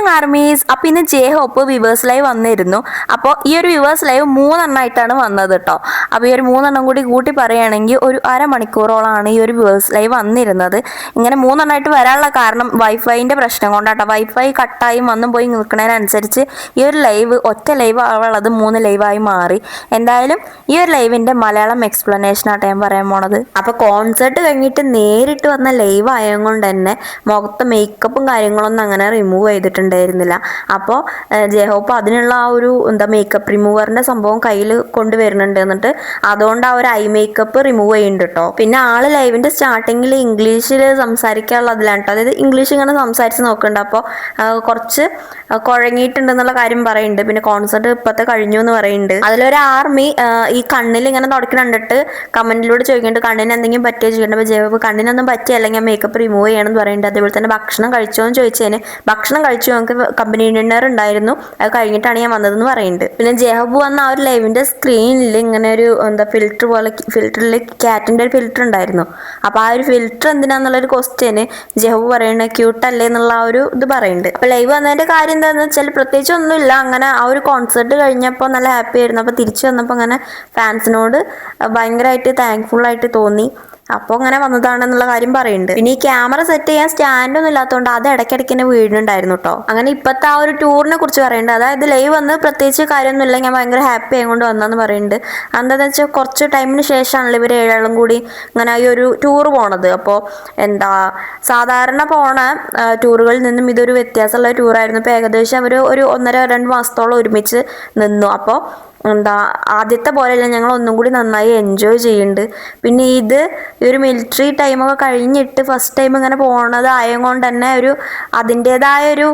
Morning armies. അപ്പോൾ ഇന്ന് J hope viewers live വന്നിരുന്നു. അപ്പോൾ ഈ ഒരു വിവേഴ്സ് ലൈവ് 3 എണ്ണമായിട്ടാണ് വന്നത് കേട്ടോ. അപ്പോൾ ഈ ഒരു 3 എണ്ണം കൂടി കൂട്ടി പറയുകയാണെങ്കിൽ ഒരു അരമണിക്കൂറോളമാണ് ഈ ഒരു വിവേഴ്സ് ലൈവ് വന്നിരുന്നത്. ഇങ്ങനെ 3 എണ്ണമായിട്ട് വരാനുള്ള കാരണം വൈഫൈൻ്റെ പ്രശ്നം കൊണ്ടാട്ടോ. വൈഫൈ കട്ടായും വന്നും പോയി നിൽക്കുന്നതിനനുസരിച്ച് ഈ ഒരു ലൈവ് ഒറ്റ ലൈവ് ആവുള്ളത് 3 ലൈവായി മാറി. എന്തായാലും ഈ ഒരു ലൈവിൻ്റെ മലയാളം എക്സ്പ്ലനേഷൻ ആട്ടോ ഞാൻ പറയാൻ പോണത്. അപ്പോൾ കോൺസെർട്ട് കഴിഞ്ഞിട്ട് നേരിട്ട് വന്ന ലൈവ് ആയതുകൊണ്ട് തന്നെ മുഖത്ത് മേക്കപ്പും കാര്യങ്ങളൊന്നും അങ്ങനെ റിമൂവ് ചെയ്തിട്ടുണ്ടായിരുന്നില്ല. അപ്പോൾ ജെഹോപ്പ് അതിനുള്ള ആ ഒരു മേക്കപ്പ് റിമൂവറിൻ്റെ സംഭവം കയ്യിൽ കൊണ്ടുവരുന്നുണ്ട്. എന്നിട്ട് അതുകൊണ്ട് ആ ഒരു ഐ മേക്കപ്പ് റിമൂവ് ചെയ്യുന്നുണ്ട് കേട്ടോ. പിന്നെ ആള് ലൈവിൻ്റെ സ്റ്റാർട്ടിങ്ങിൽ ഇംഗ്ലീഷിൽ സംസാരിക്കാനുള്ളതിലാണ് കേട്ടോ. അതായത് ഇംഗ്ലീഷ് ഇങ്ങനെ സംസാരിച്ച് നോക്കുന്നുണ്ട്. അപ്പോൾ കുറച്ച് കുഴങ്ങിയിട്ടുണ്ടെന്നുള്ള കാര്യം പറയുന്നുണ്ട്. പിന്നെ കോൺസെർട്ട് ഇപ്പോഴത്തെ കഴിഞ്ഞു എന്ന് പറയുന്നുണ്ട്. അതിലൊരു ആർമി ഈ കണ്ണിൽ ഇങ്ങനെ തുടക്കണണ്ടിട്ട് കമന്റിലൂടെ ചോദിക്കുന്നുണ്ട് കണ്ണിന് എന്തെങ്കിലും പറ്റിയോ ചോദിക്കുന്നുണ്ട്. അപ്പോൾ ജെഹോപ്പ് കണ്ണിനൊന്നും പറ്റിയല്ലെങ്കിൽ മേക്കപ്പ് റിമൂവ് ചെയ്യണമെന്ന് പറയുന്നുണ്ട്. അതേപോലെ തന്നെ ഭക്ഷണം കഴിച്ചോ എന്ന് ചോദിച്ചതിന് ഭക്ഷണം കഴിച്ചു, ഞങ്ങൾക്ക് കമ്പനി ഡിന്നർ ഉണ്ടായിരുന്നു, അത് കഴിഞ്ഞിട്ടാണ് ഞാൻ വന്നതെന്ന് പറയുന്നുണ്ട്. പിന്നെ ജെഹബു വന്ന ആ ഒരു ലൈവിൻ്റെ സ്ക്രീനിൽ ഇങ്ങനെ ഒരു ഫിൽറ്റർ പോലെ ഫിൽറ്ററിൽ ക്യാറ്റിൻ്റെ ഒരു ഫിൽറ്റർ ഉണ്ടായിരുന്നു. അപ്പോൾ ആ ഒരു ഫിൽറ്റർ എന്തിനാന്നുള്ളൊരു ക്വസ്റ്റ്യന് ജെഹബു പറയുന്നത് ക്യൂട്ടല്ലേ എന്നുള്ള ആ ഒരു ഇത് പറയുന്നുണ്ട്. അപ്പോൾ ലൈവ് വന്നതിൻ്റെ കാര്യം എന്താണെന്ന് വെച്ചാൽ പ്രത്യേകിച്ച് ഒന്നുമില്ല. അങ്ങനെ ആ ഒരു കോൺസെർട്ട് കഴിഞ്ഞപ്പോൾ നല്ല ഹാപ്പി ആയിരുന്നു. അപ്പോൾ തിരിച്ചു വന്നപ്പോൾ അങ്ങനെ ഫാൻസിനോട് ഭയങ്കരമായിട്ട് താങ്ക്ഫുള്ളായിട്ട് തോന്നി. അപ്പോൾ അങ്ങനെ വന്നതാണെന്നുള്ള കാര്യം പറയുന്നുണ്ട്. പിന്നെ ഈ ക്യാമറ സെറ്റ് ചെയ്യാൻ സ്റ്റാൻഡൊന്നും ഇല്ലാത്തതുകൊണ്ട് അത് ഇടയ്ക്കിടയ്ക്ക് തന്നെ വീഴുന്നുണ്ടായിരുന്നു കേട്ടോ. അങ്ങനെ ഇപ്പോഴത്തെ ആ ഒരു ടൂറിനെ കുറിച്ച് പറയുന്നുണ്ട്. അതായത് ലൈവ് വന്ന് പ്രത്യേകിച്ച് കാര്യമൊന്നുമില്ല, ഞാൻ ഭയങ്കര ഹാപ്പി ആയതുകൊണ്ട് വന്നതെന്ന് പറയുന്നുണ്ട്. എന്താണെന്ന് വെച്ചാൽ കുറച്ച് ടൈമിന് ശേഷമാണല്ലോ ഇവർ 7 ആളും കൂടി ഇങ്ങനെ ഈ ഒരു ടൂർ പോണത്. അപ്പോൾ സാധാരണ പോണ ടൂറുകളിൽ നിന്നും ഇതൊരു വ്യത്യാസമുള്ള ടൂറായിരുന്നു. ഇപ്പോൾ ഏകദേശം അവർ ഒരു 1.5-2 മാസത്തോളം ഒരുമിച്ച് നിന്നു. അപ്പോൾ ആദ്യത്തെ പോലെയല്ല, ഞങ്ങൾ ഒന്നും കൂടി നന്നായി എൻജോയ് ചെയ്യുന്നുണ്ട്. പിന്നെ ഈ ഒരു മിലിറ്ററി ടൈമൊക്കെ കഴിഞ്ഞിട്ട് ഫസ്റ്റ് ടൈം ഇങ്ങനെ പോണത് ആയതുകൊണ്ട് തന്നെ ഒരു അതിൻ്റേതായൊരു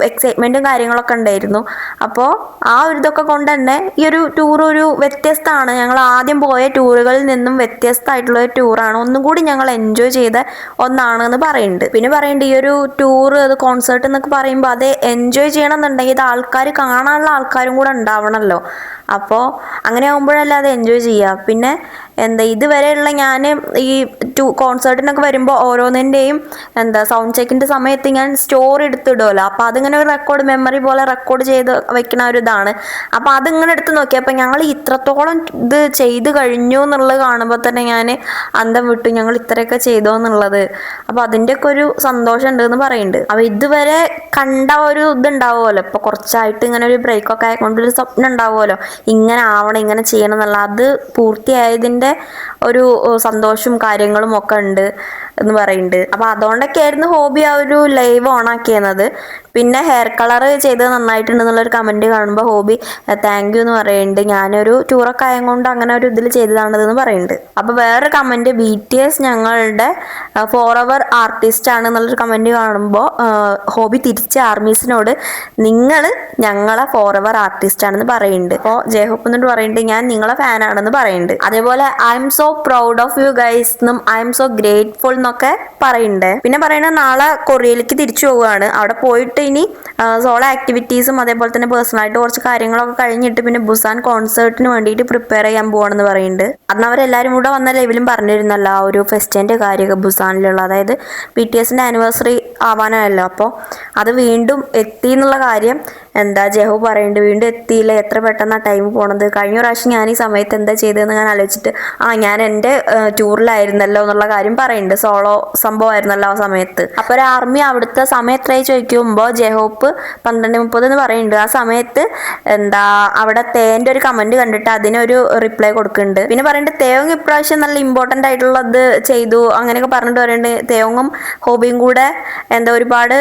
എക്സൈറ്റ്മെൻറ്റും കാര്യങ്ങളൊക്കെ ഉണ്ടായിരുന്നു. അപ്പോൾ ആ ഒരു ഇതൊക്കെ കൊണ്ട് തന്നെ ഈ ഒരു ടൂർ ഒരു വ്യത്യസ്തമാണ്. ഞങ്ങൾ ആദ്യം പോയ ടൂറുകളിൽ നിന്നും വ്യത്യസ്തമായിട്ടുള്ള ഒരു ടൂറാണ്, ഒന്നും കൂടി ഞങ്ങൾ എൻജോയ് ചെയ്ത ഒന്നാണെന്ന് പറയുന്നുണ്ട്. പിന്നെ പറയുന്നുണ്ട് ഈ ഒരു ടൂർ അത് കോൺസേർട്ട് എന്നൊക്കെ പറയുമ്പോൾ അത് എൻജോയ് ചെയ്യണം എന്നുണ്ടെങ്കിൽ ഇത് ആൾക്കാർ കാണാനുള്ള ആൾക്കാരും കൂടെ ഉണ്ടാവണമല്ലോ. അപ്പോൾ അങ്ങനെ ആകുമ്പോഴല്ലേ അത് എൻജോയ് ചെയ്യുക. പിന്നെ ഇതുവരെയുള്ള ഞാൻ ഈ കോൺസേർട്ടിനൊക്കെ വരുമ്പോൾ ഓരോന്നിൻ്റെയും സൗണ്ട് ചെക്കിൻ്റെ സമയത്ത് ഞാൻ സ്റ്റോറി എടുത്തിടുമല്ലോ. അപ്പോൾ അതിങ്ങനെ ഒരു റെക്കോർഡ് മെമ്മറി പോലെ റെക്കോർഡ് ചെയ്ത് വെക്കുന്ന ഒരു ഇതാണ്. അപ്പോൾ അതിങ്ങനെ എടുത്ത് നോക്കിയപ്പോൾ ഞങ്ങൾ ഇത്രത്തോളം ഇത് ചെയ്ത് കഴിഞ്ഞു എന്നുള്ളത് കാണുമ്പോൾ തന്നെ ഞാൻ അന്തം വിട്ടു, ഞങ്ങൾ ഇത്രയൊക്കെ ചെയ്തോ എന്നുള്ളത്. അപ്പോൾ അതിൻ്റെയൊക്കെ ഒരു സന്തോഷം ഉണ്ട് എന്ന് പറയുന്നുണ്ട്. അപ്പോൾ ഇതുവരെ കണ്ട ഒരു ഇതുണ്ടാവുമല്ലോ, ഇപ്പോൾ കുറച്ചായിട്ട് ഇങ്ങനെ ഒരു ബ്രേക്കൊക്കെ ആയിക്കൊണ്ടൊരു സ്വപ്നം ഉണ്ടാവുമല്ലോ, ഇങ്ങനെ ആവണം ഇങ്ങനെ ചെയ്യണം എന്നുള്ള, അത് പൂർത്തിയായതിൻ്റെ ഒരു സന്തോഷവും കാര്യങ്ങളും ഒക്കെ ഉണ്ട് എന്ന് പറയുന്നുണ്ട്. അപ്പോൾ അതുകൊണ്ടൊക്കെ ആയിരുന്നു ഹോബി ആ ഒരു ലൈവ് ഓണാക്കിയത്. പിന്നെ ഹെയർ കളർ ചെയ്തത് നന്നായിട്ടുണ്ടെന്നുള്ളൊരു കമൻറ്റ് കാണുമ്പോൾ ഹോബി താങ്ക് യു എന്ന് പറയുന്നുണ്ട്. ഞാനൊരു ടൂറൊക്കെ ആയതുകൊണ്ട് അങ്ങനെ ഒരു ഇതിൽ ചെയ്തതാണെന്ന് പറയുന്നുണ്ട്. അപ്പോൾ വേറൊരു കമൻറ്റ് BTS ഞങ്ങളുടെ ഫോറെവർ ആർട്ടിസ്റ്റ് ആണ് എന്നുള്ളൊരു കമൻറ്റ് കാണുമ്പോൾ ഹോബി തിരിച്ച് ആർമീസിനോട് നിങ്ങൾ ഞങ്ങളെ ഫോറെവർ ആർട്ടിസ്റ്റ് ആണെന്ന് പറയുന്നുണ്ട്. അപ്പോൾ ജെഹോപ്പ് എന്നിട്ട് പറയുന്നുണ്ട് ഞാൻ നിങ്ങളെ ഫാനാണെന്ന് പറയുന്നുണ്ട്. അതേപോലെ I M so proud of you guys എന്നും ഐ എം സോ ഗ്രേറ്റ്ഫുൾ എന്നൊക്കെ പറയുന്നുണ്ട്. പിന്നെ പറയുന്നത് നാളെ കൊറിയയിലേക്ക് തിരിച്ചു പോവുകയാണ്. അവിടെ പോയിട്ട് ഇനി സോളോ ആക്ടിവിറ്റീസും അതേപോലെ തന്നെ പേഴ്സണലായിട്ട് കുറച്ച് കാര്യങ്ങളൊക്കെ കഴിഞ്ഞിട്ട് പിന്നെ ബുസാൻ കോൺസേർട്ടിന് വേണ്ടിയിട്ട് പ്രിപ്പയർ ചെയ്യാൻ പോവാണെന്ന് പറയുന്നുണ്ട്. അന്ന് അവരെല്ലാവരും കൂടെ വന്ന ലൈവിലും പറഞ്ഞിരുന്നല്ലോ ആ ഒരു ഫെസ്റ്റിൻ്റെ കാര്യമൊക്കെ ബുസാനിലുള്ള, അതായത് BTSൻ്റെ ആനിവേഴ്സറി ആവാനായല്ലോ. അപ്പോൾ അത് വീണ്ടും എത്തി എന്നുള്ള കാര്യം ജെഹു പറയുന്നുണ്ട്. വീണ്ടും എത്തിയില്ല, എത്ര പെട്ടെന്നാണ് ടൈം പോണത്. കഴിഞ്ഞ പ്രാവശ്യം ഞാൻ ഈ സമയത്ത് എന്താ ചെയ്തതെന്ന് ഞാൻ ആലോചിച്ചിട്ട് ഞാൻ എൻ്റെ ടൂറിലായിരുന്നല്ലോ എന്നുള്ള കാര്യം പറയുന്നുണ്ട്. സോളോ സംഭവമായിരുന്നല്ലോ ആ സമയത്ത്. അപ്പോൾ ഒരു ആർമി അവിടുത്തെ സമയം എത്രയായി ചോദിക്കുമ്പോൾ ജെഹോപ്പ് 12:30 എന്ന് പറയുന്നുണ്ട്. ആ സമയത്ത് അവിടെ തേൻ്റെ ഒരു കമൻറ്റ് കണ്ടിട്ട് അതിനൊരു റിപ്ലൈ കൊടുക്കുന്നുണ്ട്. പിന്നെ പറയുന്നുണ്ട് തേവങ് ഇപ്രാവശ്യം നല്ല ഇമ്പോർട്ടൻ്റ് ആയിട്ടുള്ളത് ചെയ്തു അങ്ങനെയൊക്കെ പറഞ്ഞിട്ട് പറയുന്നുണ്ട്. തേവങ്ങും ഹോബിയും കൂടെ ഒരുപാട്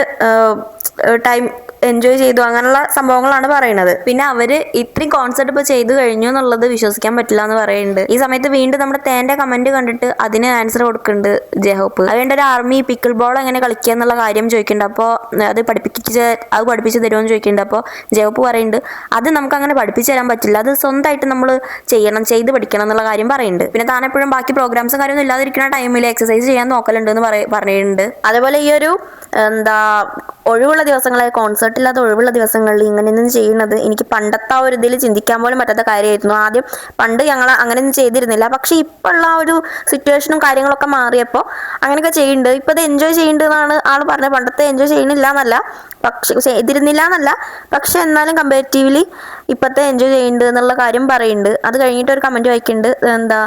ടൈം എൻജോയ് ചെയ്തു, അങ്ങനെയുള്ള സംഭവങ്ങളാണ് പറയുന്നത്. പിന്നെ അവർ ഇത്രയും കോൺസെർട്ട് ഇപ്പോൾ ചെയ്തു കഴിഞ്ഞു എന്നുള്ളത് വിശ്വസിക്കാൻ പറ്റില്ല എന്ന് പറയുന്നുണ്ട്. ഈ സമയത്ത് വീണ്ടും നമ്മുടെ തേൻ്റെ കമൻറ്റ് കണ്ടിട്ട് അതിന് ആൻസർ കൊടുക്കുന്നുണ്ട് ജെഹോപ്പ്. അതുകൊണ്ട് ഒരു ആർമി പിക്കിൾ ബോൾ എങ്ങനെ കളിക്കുക എന്നുള്ള കാര്യം ചോദിക്കുന്നുണ്ട്. അപ്പോൾ അത് പഠിപ്പിച്ച് തരുമെന്ന് ചോദിക്കുന്നുണ്ട്. അപ്പോൾ ജെഹോപ്പ് പറയുന്നുണ്ട് അത് നമുക്ക് അങ്ങനെ പഠിപ്പിച്ച് തരാൻ പറ്റില്ല, അത് സ്വന്തമായിട്ട് നമ്മൾ ചെയ്ത് പഠിക്കണം എന്നുള്ള കാര്യം പറയുന്നുണ്ട്. പിന്നെ താൻ എപ്പോഴും ബാക്കി പ്രോഗ്രാംസും കാര്യമൊന്നും ഇല്ലാതിരിക്കുന്ന ടൈമിൽ എക്സസൈസ് ചെയ്യാൻ നോക്കലുണ്ട് എന്ന് പറഞ്ഞിട്ടുണ്ട്. അതേപോലെ ഈ ഒരു ഒഴിവുള്ള ദിവസങ്ങളെ കോൺസെർട്ടില്ലാത്ത ഒഴിവുള്ള ദിവസങ്ങളിൽ ഇങ്ങനെയൊന്നും ചെയ്യുന്നത് എനിക്ക് പണ്ടത്തെ ആ ഒരു ഇതിൽ ചിന്തിക്കാൻ പോലും പറ്റാത്ത കാര്യമായിരുന്നു. പണ്ട് ഞങ്ങൾ അങ്ങനെയൊന്നും ചെയ്തിരുന്നില്ല. പക്ഷെ ഇപ്പോൾ ഉള്ള ആ ഒരു സിറ്റുവേഷനും കാര്യങ്ങളൊക്കെ മാറിയപ്പോൾ അങ്ങനെയൊക്കെ ചെയ്യുന്നുണ്ട്. ഇപ്പോൾ ഇത് എൻജോയ് ചെയ്യുന്നുണ്ട് എന്നാണ് ആൾ പറഞ്ഞത്. പണ്ടത്തെ എൻജോയ് ചെയ്യണില്ല എന്നല്ല, പക്ഷെ ചെയ്തിരുന്നില്ല എന്നല്ല, പക്ഷെ എന്നാലും കമ്പാരിറ്റീവ്ലി ഇപ്പോഴത്തെ എൻജോയ് ചെയ്യുന്നുണ്ട് എന്നുള്ള കാര്യം പറയുന്നുണ്ട്. അത് കഴിഞ്ഞിട്ട് ഒരു കമൻറ്റ് വായിക്കുന്നുണ്ട്, എന്താ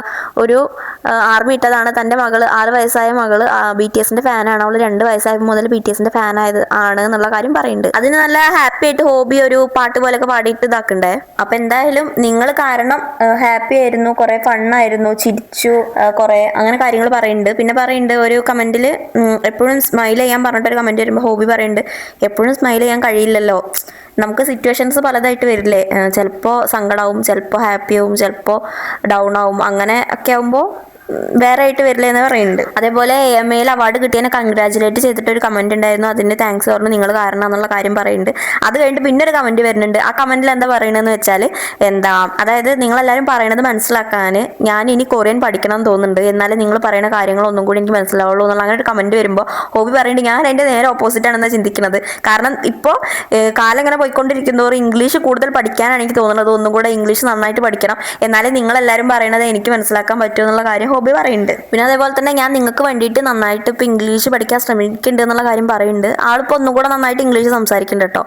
ഒരു ആർമി ഇട്ടതാണ്, തൻ്റെ മകള് 6 വയസ്സായ മകള് BTSന്റെ ഫാനാണ്, അവൾ 2 വയസ്സായപ്പോൾ മുതൽ BTSന്റെ ഫാനായത് ആണ് എന്നുള്ള കാര്യം പറയുന്നുണ്ട്. അതിന് നല്ല ഹാപ്പി ആയിട്ട് ഹോബി ഒരു പാട്ട് പോലെയൊക്കെ പാടിയിട്ട് ഇതാക്കണ്ടേ. അപ്പം എന്തായാലും നിങ്ങൾ കാരണം ഹാപ്പി ആയിരുന്നു, കുറേ ഫണ്ണായിരുന്നു, ചിരിച്ചു, കുറേ അങ്ങനെ കാര്യങ്ങൾ പറയുന്നുണ്ട്. പിന്നെ പറയുന്നുണ്ട് ഒരു കമൻറ്റിൽ എപ്പോഴും സ്മൈൽ ചെയ്യാൻ പറഞ്ഞിട്ടൊരു കമൻറ്റ് വരുമ്പോൾ ഹോബി പറയുന്നുണ്ട്, എപ്പോഴും സ്മൈൽ ചെയ്യാൻ കഴിയില്ലല്ലോ, നമുക്ക് സിറ്റുവേഷൻസ് പലതായിട്ട് വരില്ലേ, ചിലപ്പോൾ സങ്കടമാവും, ചിലപ്പോൾ ഹാപ്പി ആവും, ചിലപ്പോൾ ഡൗൺ ആവും, അങ്ങനെ ഒക്കെ ആവുമ്പോൾ വേറെ ആയിട്ട് വരില്ല എന്ന് പറയുന്നുണ്ട്. അതേപോലെ AMAയിൽ അവാർഡ് കിട്ടിയതിനെ കൺഗ്രാജുലേറ്റ് ചെയ്തിട്ട് ഒരു കമന്റ് ഉണ്ടായിരുന്നു, അതിന് താങ്ക്സ് പറഞ്ഞു, നിങ്ങൾ കാരണം എന്നുള്ള കാര്യം പറയുന്നുണ്ട്. അത് കഴിഞ്ഞിട്ട് പിന്നെ ഒരു കമന്റ് വരുന്നുണ്ട്. ആ കമന്റിൽ എന്താ പറയണെന്ന് വെച്ചാൽ, എന്താ അതായത് നിങ്ങളെല്ലാവരും പറയണത് മനസ്സിലാക്കാൻ ഞാൻ ഇനി കൊറിയൻ പഠിക്കണം എന്ന് തോന്നുന്നുണ്ട്, എന്നാലും നിങ്ങൾ പറയുന്ന കാര്യങ്ങളൊന്നും കൂടി എനിക്ക് മനസ്സിലാവുള്ളൂ എന്നുള്ള അങ്ങനെ ഒരു കമന്റ് വരുമ്പോൾ ഹോബി പറയുന്നുണ്ട്, ഞാൻ അതിൻ്റെ നേരെ ഓപ്പോസിറ്റ് ആണെന്നാണ് ചിന്തിക്കുന്നത്. കാരണം ഇപ്പോൾ കാലം ഇങ്ങനെ പോയിക്കൊണ്ടിരിക്കുന്നവർ ഇംഗ്ലീഷ് കൂടുതൽ പഠിക്കാനാണ് എനിക്ക് തോന്നുന്നത്, ഒന്നും കൂടെ ഇംഗ്ലീഷ് നന്നായിട്ട് പഠിക്കണം, എന്നാലും നിങ്ങളെല്ലാവരും പറയണത് എനിക്ക് മനസ്സിലാക്കാൻ പറ്റും എന്നുള്ള കാര്യം ഹോബി പറയുന്നുണ്ട്. പിന്നെ അതേപോലെ തന്നെ ഞാൻ നിങ്ങൾക്ക് വേണ്ടിയിട്ട് നന്നായിട്ട് ഇപ്പോൾ ഇംഗ്ലീഷ് പഠിക്കാൻ ശ്രമിക്കുന്നുണ്ട് എന്നുള്ള കാര്യം പറയുന്നുണ്ട്. ആളിപ്പോൾ ഒന്നും കൂടെ നന്നായിട്ട് ഇംഗ്ലീഷ് സംസാരിക്കുന്നുണ്ട് കേട്ടോ.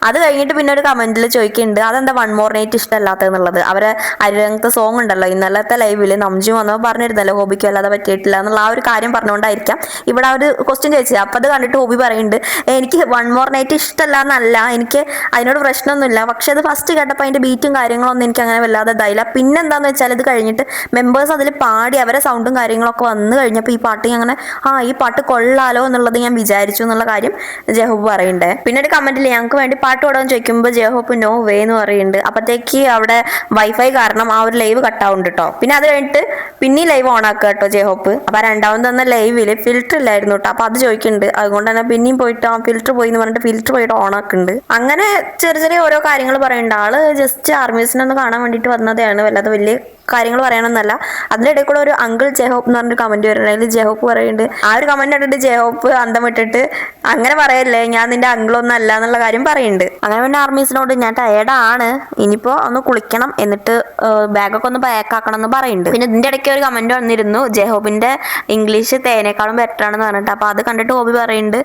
അത് കഴിഞ്ഞിട്ട് പിന്നെ ഒരു കമന്റിൽ ചോദിക്കുന്നുണ്ട്, അതെന്താ വൺ മോർ നൈറ്റ് ഇഷ്ടമല്ലാത്തതെന്നുള്ളത്. അവരെ അരിരംഗത്തെ സോങ് ഉണ്ടല്ലോ, ഇന്നലത്തെ ലൈവിൽ നംജു വന്നപ്പോൾ പറഞ്ഞിരുന്നല്ലോ ഹോബിക്ക് അല്ലാതെ പറ്റിയിട്ടില്ല എന്നുള്ള ആ ഒരു കാര്യം പറഞ്ഞുകൊണ്ടായിരിക്കാം ഇവിടെ ആ ഒരു ക്വസ്റ്റ്യൻ ചോദിച്ചത്. അപ്പോൾ അത് കണ്ടിട്ട് ഹോബി പറയുന്നുണ്ട്, എനിക്ക് വൺ മോർ നൈറ്റ് ഇഷ്ടമല്ല എന്നല്ല, എനിക്ക് അതിനോട് പ്രശ്നമൊന്നുമില്ല, പക്ഷെ അത് ഫസ്റ്റ് കേട്ടപ്പോൾ അതിൻ്റെ ബീറ്റും കാര്യങ്ങളൊന്നും എനിക്ക് അങ്ങനെ വല്ലാതെ ഇതായില്ല. പിന്നെ എന്താണെന്ന് വെച്ചാൽ ഇത് കഴിഞ്ഞിട്ട് മെമ്പേഴ്സ് അതിൽ പാടി അവരെ സൗണ്ടും കാര്യങ്ങളൊക്കെ വന്നു കഴിഞ്ഞപ്പോൾ ഈ പാട്ട് അങ്ങനെ ഈ പാട്ട് കൊള്ളാലോ എന്നുള്ളത് ഞാൻ വിചാരിച്ചു എന്നുള്ള കാര്യം ജെഹോബ് പറയുന്നുണ്ട്. പിന്നെ ഒരു കമന്റിൽ ഞങ്ങൾക്ക് വേണ്ടി പാട്ട് പാടാൻ ചോദിക്കുമ്പോൾ ജെഹോബ് നോ വേ എന്ന് പറയുന്നുണ്ട്. അപ്പോഴത്തേക്ക് അവിടെ വൈഫൈ കാരണം ആ ഒരു ലൈവ് കട്ടാവുന്നുണ്ട് കേട്ടോ. പിന്നെ അത് കഴിഞ്ഞിട്ട് പിന്നെ ലൈവ് ഓൺ ആക്കുക കേട്ടോ ജെഹോബ്. അപ്പോൾ രണ്ടാമത് തന്ന ലൈവിൽ ഫിൽറ്റർ ഇല്ലായിരുന്നു കേട്ടോ. അപ്പോൾ അത് ചോദിക്കുന്നുണ്ട്, അതുകൊണ്ട് തന്നെ പിന്നെയും പോയിട്ട് ഫിൽറ്റർ പോയി എന്ന് പറഞ്ഞിട്ട് ഫിൽറ്റർ പോയിട്ട് ഓൺ ആക്കുന്നുണ്ട്. അങ്ങനെ ചെറിയ ചെറിയ ഓരോ കാര്യങ്ങൾ പറയുന്നുണ്ട്. ആള് ജസ്റ്റ് ആർമീസിനൊന്ന് കാണാൻ വേണ്ടിയിട്ട് വന്നതാണ്, വല്ലാതെ വലിയ കാര്യങ്ങൾ പറയണമെന്നല്ല. അതിൻ്റെ ഇടയിൽ കൂടെ ഒരു അങ്കിൾ ജെഹോപ്പ് എന്ന് പറഞ്ഞൊരു കമന്റ് വരുന്നുണ്ട്. ജെഹോപ്പ് പറയുന്നുണ്ട്, ആ ഒരു കമന്റ് ഇട്ടിട്ട് ജെഹോപ്പ് അന്തം വിട്ടിട്ട് അങ്ങനെ പറയല്ലേ, ഞാൻ നിന്റെ അങ്കിളൊന്നും അല്ല എന്നുള്ള കാര്യം പറയുന്നുണ്ട്. അങ്ങനെ പിന്നെ ആർമീസിനോട് ഞാൻ ടയേർഡാണ്, ഇനിയിപ്പോൾ ഒന്ന് കുളിക്കണം, എന്നിട്ട് ബാഗൊക്കെ ഒന്ന് പാക്കാക്കണം എന്ന് പറയുന്നുണ്ട്. പിന്നെ ഇതിൻ്റെ ഇടയ്ക്ക് ഒരു കമന്റ് വന്നിരുന്നു, ജെഹോബിന്റെ ഇംഗ്ലീഷ് തേനേക്കാളും ബെറ്റർ ആണെന്ന് പറഞ്ഞിട്ട്. അപ്പോൾ അത് കണ്ടിട്ട് ഹോബി പറയുന്നുണ്ട്,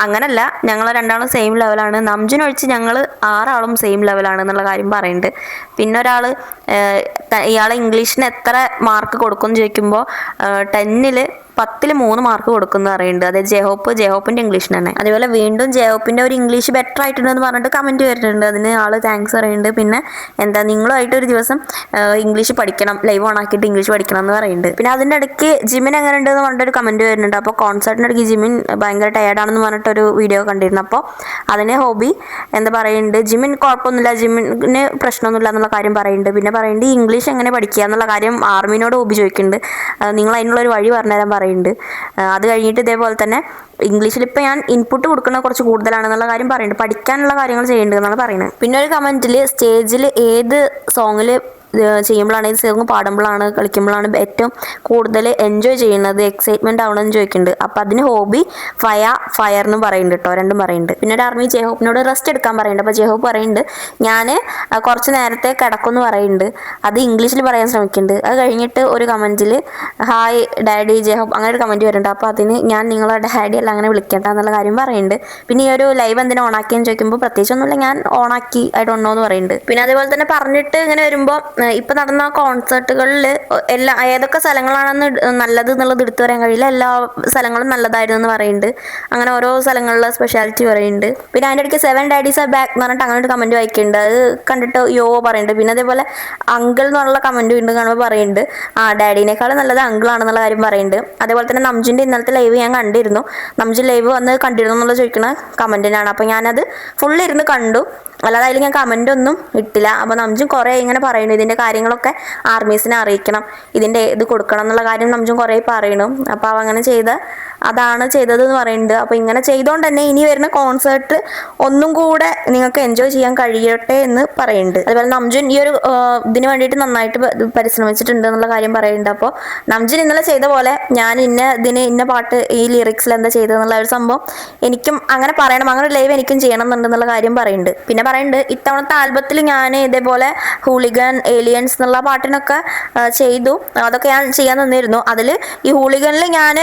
അങ്ങനല്ല, ഞങ്ങൾ രണ്ടാളും സെയിം ലെവലാണ്, നംജുനൊഴിച്ച് ഞങ്ങൾ 6 ആളും സെയിം ലെവലാണ് എന്നുള്ള കാര്യം പറയുന്നുണ്ട്. പിന്നെ ഒരാൾ ഇയാളെ ഇംഗ്ലീഷിന് എത്ര മാർക്ക് കൊടുക്കും എന്ന് ചോദിക്കുമ്പോൾ 10ൽ 10ൽ 3 മാർക്ക് കൊടുക്കുന്നു പറയുന്നുണ്ട്. അതായത് ജെഹോപ്പിന്റെ ഇംഗ്ലീഷിന് തന്നെ. അതേപോലെ വീണ്ടും ജെഹോപ്പിന്റെ ഒരു ഇംഗ്ലീഷ് ബെറ്റർ ആയിട്ടുണ്ടെന്ന് പറഞ്ഞിട്ട് കമന്റ് വരുന്നുണ്ട്. അതിന് ആള് താങ്ക്സ് പറയുന്നുണ്ട്. പിന്നെ എന്താ നിങ്ങളുമായിട്ട് ഒരു ദിവസം ഇംഗ്ലീഷ് പഠിക്കണം, ലൈവ് ഓൺ ആക്കിയിട്ട് ഇംഗ്ലീഷ് പഠിക്കണം എന്ന് പറയുന്നുണ്ട്. പിന്നെ അതിൻ്റെ ഇടയ്ക്ക് ജിമിൻ എങ്ങനെ ഉണ്ട് എന്ന് പറഞ്ഞിട്ടൊരു കമന്റ് വരുന്നുണ്ട്. അപ്പോൾ കോൺസേർട്ടിൻ്റെ ഇടയ്ക്ക് ജിമിൻ ഭയങ്കര ടയേർഡാണെന്ന് പറഞ്ഞിട്ടൊരു വീഡിയോ കണ്ടിരുന്നു. അപ്പോൾ അതിന് ഹോബി എന്താ പറയുന്നുണ്ട്, ജിമിൻ കുഴപ്പമൊന്നുമില്ല, ജിമിന് പ്രശ്നമൊന്നുമില്ല എന്നുള്ള കാര്യം പറയുന്നുണ്ട്. പിന്നെ പറയുന്നുണ്ട് ഇംഗ്ലീഷ് എങ്ങനെ പഠിക്കുക എന്നുള്ള കാര്യം ആർമിനോട് ഹോബി ചോദിക്കുന്നുണ്ട്. നിങ്ങൾ അതിനുള്ളൊരു വഴി പറഞ്ഞുതരാൻ പറയുന്നുണ്ട്. അത് കഴിഞ്ഞിട്ട് ഇതേപോലെ തന്നെ ഇംഗ്ലീഷിൽ ഇപ്പോൾ ഞാൻ ഇൻപുട്ട് കൊടുക്കുന്നത് കുറച്ച് കൂടുതലാണെന്നുള്ള കാര്യം പറയുന്നുണ്ട്. പഠിക്കാനുള്ള കാര്യങ്ങൾ ചെയ്യുന്നുണ്ട് എന്നാണ് പറയുന്നത്. പിന്നെ ഒരു കമന്റിൽ സ്റ്റേജിൽ ഏത് സോങ്ങിൽ ചെയ്യുമ്പോഴാണ്, ഏത് സോങ് പാടുമ്പോഴാണ്, കളിക്കുമ്പോഴാണ് ഏറ്റവും കൂടുതൽ എൻജോയ് ചെയ്യുന്നത്, എക്സൈറ്റ്മെന്റ് ആവണമെന്ന് ചോദിക്കുന്നുണ്ട്. അപ്പം അതിന് ഹോബി ഫയർ എന്നും പറയുന്നുണ്ട് കേട്ടോ, രണ്ടും പറയുന്നുണ്ട്. പിന്നെ ഒരു ആർമി ജെഹോപ്പിനോട് റെസ്റ്റ് എടുക്കാൻ പറയുന്നുണ്ട്. അപ്പോൾ ജെഹോപ്പ് പറയുന്നുണ്ട്, ഞാൻ കുറച്ച് നേരത്തെ കിടക്കുമെന്ന് പറയുന്നുണ്ട്. അത് ഇംഗ്ലീഷിൽ പറയാൻ ശ്രമിക്കുന്നുണ്ട്. അത് കഴിഞ്ഞിട്ട് ഒരു കമന്റിൽ ഹായ് ഡാഡി ജെഹോപ്പ് അങ്ങനെ ഒരു കമന്റ് വരുന്നുണ്ട്. അപ്പോൾ അതിന് ഞാൻ നിങ്ങളെ ഡാഡി അല്ല അങ്ങനെ വിളിക്കേണ്ട എന്നുള്ള കാര്യം പറയുന്നുണ്ട്. പിന്നെ ഈ ഒരു ലൈവ് എന്തിനാ ഓണാക്കിയെന്ന് ചോദിക്കുമ്പോൾ പ്രത്യേകിച്ചൊന്നുമില്ല, ഞാൻ ഓണാക്കി ഐ ഡോണ്ട് നോ എന്ന് പറയുന്നുണ്ട്. പിന്നെ അതേപോലെ തന്നെ പറഞ്ഞിട്ട് ഇങ്ങനെ വരുമ്പോൾ ഇപ്പം നടന്ന കോൺസേർട്ടുകളിൽ ഏതൊക്കെ സ്ഥലങ്ങളാണെന്ന് നല്ലത് എന്നുള്ളത് എടുത്തു പറയാൻ കഴിയില്ല, എല്ലാ സ്ഥലങ്ങളും നല്ലതായിരുന്നു എന്ന് പറയുന്നുണ്ട്. അങ്ങനെ ഓരോ സ്ഥലങ്ങളിലെ സ്പെഷ്യാലിറ്റി പറയുന്നുണ്ട്. പിന്നെ അതിൻ്റെ ഇടയ്ക്ക് 7 ഡാഡീസ് ആർ ബാക്ക് എന്ന് പറഞ്ഞിട്ട് അങ്ങനെ ഒരു കമന്റ് വായിക്കുന്നുണ്ട്. അത് കണ്ടിട്ട് യോ പറയുന്നുണ്ട്. പിന്നെ അതേപോലെ അങ്കിൾ എന്നുള്ള കമന്റ് വീണ്ടും കാണുമ്പോൾ പറയുന്നുണ്ട്, ഡാഡീനേക്കാളും നല്ലത് അങ്കിളാണെന്നുള്ള കാര്യം പറയുന്നുണ്ട്. അതേപോലെ തന്നെ നംജുൻ്റെ ഇന്നലത്തെ ലൈവ് ഞാൻ കണ്ടിരുന്നു. നംജു ലൈവ് വന്ന് കണ്ടിരുന്നു എന്നുള്ള ചോദിക്കുന്ന കമന്റിനാണ്. അപ്പോൾ ഞാനത് ഫുൾ ഇരുന്ന് കണ്ടു, അല്ലാതെ അതിൽ ഞാൻ കമന്റ് ഒന്നും ഇട്ടില്ല. അപ്പോൾ നംജും കുറേ ഇങ്ങനെ പറയുന്നു, ഇതിൻ്റെ കാര്യങ്ങളൊക്കെ ആർമീസിനെ അറിയിക്കണം, ഇതിൻ്റെ ഇത് കൊടുക്കണം എന്നുള്ള കാര്യം നംജും കുറേ പറയണം. അപ്പോൾ അങ്ങനെ അതാണ് ചെയ്തത് എന്ന് പറയുന്നുണ്ട്. അപ്പോൾ ഇങ്ങനെ ചെയ്തുകൊണ്ട് തന്നെ ഇനി വരുന്ന കോൺസേർട്ട് ഒന്നും കൂടെ നിങ്ങൾക്ക് എൻജോയ് ചെയ്യാൻ കഴിയട്ടെ എന്ന് പറയുന്നുണ്ട്. അതുപോലെ നംജുൻ ഈ ഒരു ഇതിന് വേണ്ടിയിട്ട് നന്നായിട്ട് പരിശ്രമിച്ചിട്ടുണ്ട് എന്നുള്ള കാര്യം പറയുന്നുണ്ട്. അപ്പോൾ നംജുൻ ഇന്നലെ ചെയ്ത പോലെ ഞാൻ ഇന്ന പാട്ട് ഈ ലിറിക്സിൽ എന്താ ചെയ്തതെന്നുള്ള ഒരു സംഭവം എനിക്കും അങ്ങനെ പറയണം, അങ്ങനെ ലൈവ് എനിക്കും ചെയ്യണം എന്നുണ്ടെന്നുള്ള കാര്യം പറയുന്നുണ്ട്. പിന്നെ പറയുന്നുണ്ട്, ഇത്തവണത്തെ ആൽബത്തിൽ ഞാൻ ഇതേപോലെ ഹൂളിഗൻ ഏലിയൻസ് എന്നുള്ള പാട്ടിനൊക്കെ ചെയ്തു, അതൊക്കെ ഞാൻ ചെയ്യാൻ തന്നിരുന്നു. അതിൽ ഈ ഹൂളിഗനിൽ ഞാൻ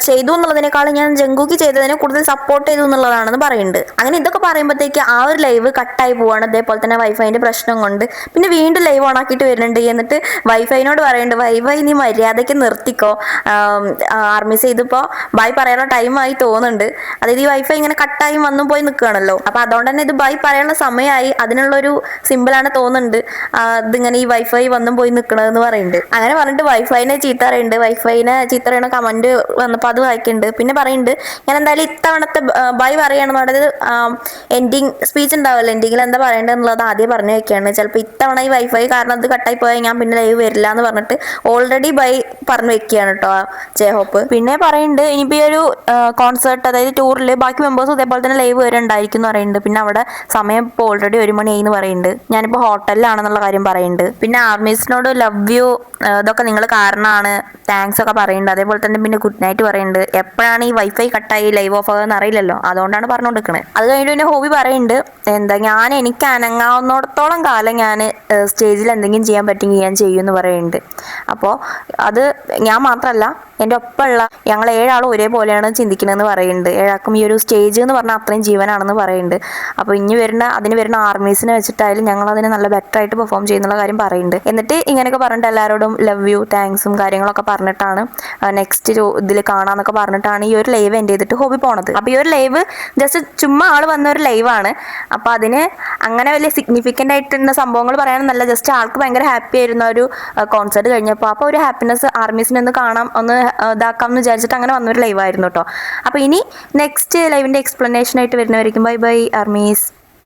ചെയ്തു എന്നുള്ള എന്നുള്ളതിനേക്കാളും ഞാൻ ജങ്കുക്ക് ചെയ്തതിനെ കൂടുതൽ സപ്പോർട്ട് ചെയ്തു എന്നുള്ളതാണെന്ന് പറയുന്നുണ്ട്. അങ്ങനെ ഇതൊക്കെ പറയുമ്പോഴത്തേക്ക് ആ ഒരു ലൈവ് കട്ടായി പോവാണ്. അതേപോലെ തന്നെ വൈഫൈന്റെ പ്രശ്നം കൊണ്ട്. പിന്നെ വീണ്ടും ലൈവ് ഓൺ ആക്കിയിട്ട് വരുന്നുണ്ട്. എന്നിട്ട് വൈഫൈനോട് പറയുന്നുണ്ട്, വൈഫൈ നീ മര്യാദയ്ക്ക് നിർത്തിക്കോ, ആർമിസ് ഇതിപ്പോ ബൈ പറയാനുള്ള ടൈമായി തോന്നുന്നുണ്ട്. അതായത് ഈ വൈഫൈ ഇങ്ങനെ കട്ടായി വന്നും പോയി നിൽക്കുകയാണല്ലോ. അപ്പൊ അതുകൊണ്ട് തന്നെ ഇത് ബൈ പറയാനുള്ള സമയമായി, അതിനുള്ളൊരു സിമ്പിളാണ് തോന്നുന്നുണ്ട് ഇതിങ്ങനെ ഈ വൈഫൈ വന്നും പോയി നിൽക്കണതെന്ന് പറയുന്നുണ്ട്. അങ്ങനെ പറഞ്ഞിട്ട് വൈഫൈനെ ചീത്ത പറയുന്നുണ്ട്. വൈഫൈനെ ചീത്ത പറയുന്ന കമന്റ് വന്നപ്പോൾ അത് വായിക്കുന്നുണ്ട്. പിന്നെ പറയുന്നുണ്ട്, ഞാൻ എന്തായാലും ഇത്തവണത്തെ ബൈ പറയുകയാണെന്ന് പറഞ്ഞത് എൻഡിങ് സ്പീച്ച് ഉണ്ടാവില്ല, എൻഡിങ്ങിൽ എന്താ പറയേണ്ടത് എന്നുള്ളത് ആദ്യം പറഞ്ഞു വെക്കുകയാണ്. ചിലപ്പോൾ ഇത്തവണ ഈ വൈഫൈ കാരണം അത് കട്ടായി പോയാൽ ഞാൻ പിന്നെ ലൈവ് വരില്ല എന്ന് പറഞ്ഞിട്ട് ഓൾറെഡി ബൈ പറഞ്ഞു വെക്കുകയാണ് കേട്ടോ ജയഹോപ്പ്. പിന്നെ പറയുന്നുണ്ട് ഇനിയിപ്പോൾ ഈ ഒരു കോൺസേർട്ട് അതായത് ടൂറിൽ ബാക്കി മെമ്പേഴ്സും ഇതേപോലെ തന്നെ ലൈവ് വരെ ഉണ്ടായിരിക്കും എന്ന് പറയുന്നുണ്ട്. പിന്നെ അവിടെ സമയം ഇപ്പോൾ ഓൾറെഡി 1 മണിയായി എന്ന് പറയുന്നുണ്ട്. ഞാനിപ്പോൾ ഹോട്ടലിലാണെന്നുള്ള കാര്യം പറയുന്നുണ്ട്. പിന്നെ ആർമീസിനോട് ലവ് യു, ഇതൊക്കെ നിങ്ങൾ കാരണമാണ്, താങ്ക്സ് ഒക്കെ പറയുന്നുണ്ട്. അതേപോലെ തന്നെ പിന്നെ ഗുഡ് നൈറ്റ് പറയുന്നുണ്ട്. എപ്പോഴാണ് ഈ വൈഫൈ കട്ടായി ലൈവ് ഓഫ് ആകുമെന്ന് അറിയില്ലല്ലോ, അതുകൊണ്ടാണ് പറഞ്ഞുകൊണ്ടിരിക്കുന്നത്. അത് കഴിഞ്ഞിട്ട് പിന്നെ ഹോബി പറയുന്നുണ്ട്, എന്താ എനിക്ക് അനങ്ങാവുന്നിടത്തോളം കാലം ഞാൻ സ്റ്റേജിൽ എന്തെങ്കിലും ചെയ്യാൻ പറ്റുമെങ്കിൽ ഞാൻ ചെയ്യുമെന്ന് പറയുന്നുണ്ട്. അപ്പോൾ അത് ഞാൻ മാത്രമല്ല, എൻ്റെ ഒപ്പമുള്ള ഞങ്ങൾ 7 ആളും ഒരേപോലെയാണ് ചിന്തിക്കണമെന്ന് പറയുന്നുണ്ട്. 7 ആൾക്കും ഈ ഒരു സ്റ്റേജ് എന്ന് പറഞ്ഞാൽ അത്രയും ജീവനാണെന്ന് പറയുന്നുണ്ട്. അപ്പോൾ അതിന് വരുന്ന ആർമീസിനെ വെച്ചിട്ടായാലും ഞങ്ങൾ അതിന് നല്ല ബെറ്റർ ആയിട്ട് പെർഫോം ചെയ്യുന്നുള്ള കാര്യം പറയുന്നുണ്ട്. എന്നിട്ട് ഇങ്ങനെയൊക്കെ പറഞ്ഞിട്ട് എല്ലാവരോടും ലവ് യു, താങ്ക്സും കാര്യങ്ങളൊക്കെ പറഞ്ഞിട്ടാണ് നെക്സ്റ്റ് ഇതിൽ കാണാമെന്നൊക്കെ പറഞ്ഞിട്ടാണ് ഈ ഒരു ലൈവ് എൻഡ് ചെയ്തിട്ട് ഹോബി പോണത്. അപ്പോൾ ഈ ഒരു ലൈവ് ജസ്റ്റ് ചുമ്മാ ആൾ വന്ന ഒരു ലൈവാണ്. അപ്പോൾ അതിന് അങ്ങനെ വലിയ സിഗ്നിഫിക്കൻ്റ് ആയിട്ടുള്ള സംഭവങ്ങൾ പറയാനൊന്നല്ല, ജസ്റ്റ് ആൾക്ക് ഭയങ്കര ഹാപ്പി ആയിരുന്ന ഒരു കോൺസേർട്ട് കഴിഞ്ഞപ്പോൾ. അപ്പോൾ ഒരു ഹാപ്പിനെസ് ആർമീസിനെ ഒന്ന് കാണാം, ഒന്ന് ഇതാക്കാം എന്ന് വിചാരിച്ചിട്ട് അങ്ങനെ വന്നൊരു ലൈവായിരുന്നു കേട്ടോ. അപ്പോൾ ഇനി നെക്സ്റ്റ് ലൈവിൻ്റെ എക്സ്പ്ലനേഷൻ ആയിട്ട് വരുന്നവരിക്കും. Bye bye armies.